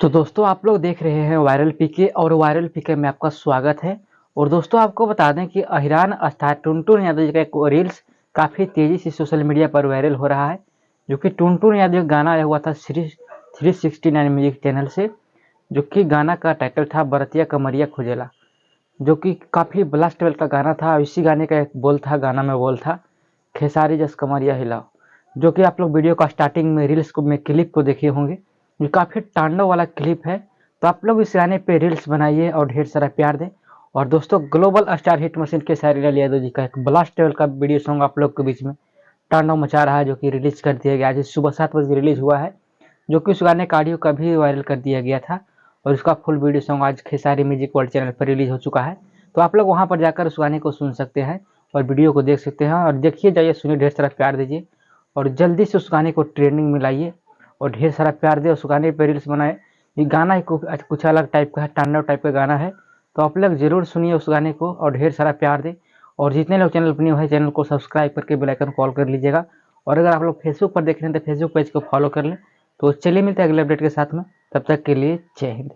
तो दोस्तों आप लोग देख रहे हैं वायरल पीके और वायरल पीके में आपका स्वागत है। और दोस्तों आपको बता दें कि अहिरान स्टार टुनटुन यादव जी का एक रील्स काफ़ी तेज़ी से सोशल मीडिया पर वायरल हो रहा है, जो कि टुनटुन यादव का गाना आया हुआ था 369 म्यूजिक चैनल से, जो कि गाना का टाइटल था बरतिया कमरिया खुजेला, जो कि काफ़ी ब्लास्ट लेवल का गाना था। इसी गाने का एक बोल था, गाना में बोल था खेसारी जस कमरिया हिलाओ, जो कि आप लोग वीडियो का स्टार्टिंग में रील्स को में क्लिप को देखे होंगे। ये काफ़ी तांडव वाला क्लिप है, तो आप लोग इस गाने पे रील्स बनाइए और ढेर सारा प्यार दें। और दोस्तों global star hit machine Khesari Lal Yadav ji का एक ब्लास्ट लेवल का वीडियो सॉन्ग आप लोग के बीच में तांडव मचा रहा है, जो कि रिलीज कर दिया गया। आज सुबह 7 बजे रिलीज हुआ है, जो कि उस गाने का ऑडियो का भी वायरल कर दिया गया था। और उसका फुल वीडियो सॉन्ग आज खेसारी म्यूजिक वर्ल्ड चैनल पर रिलीज हो चुका है, तो आप लोग वहाँ पर जाकर उस गाने को सुन सकते हैं और वीडियो को देख सकते हैं। और देखिए, जाइए, सुनिए, ढेर सारा प्यार दीजिए और जल्दी से उस गाने को ट्रेंडिंग में लाइए और ढेर सारा प्यार दे। उस गाने पर रील्स बनाए। ये गाना ही कुछ अलग टाइप का है, तांडव टाइप का गाना है, तो आप लोग जरूर सुनिए उस गाने को और ढेर सारा प्यार दे। और जितने लोग चैनल पर न्यू है, चैनल को सब्सक्राइब करके बेल आइकन कॉल कर लीजिएगा। और अगर आप लोग फेसबुक पर देख रहे हैं तो फेसबुक पेज को फॉलो कर लें। तो चलिए मिलते हैं अगले अपडेट के साथ में, तब तक के लिए जय हिंद।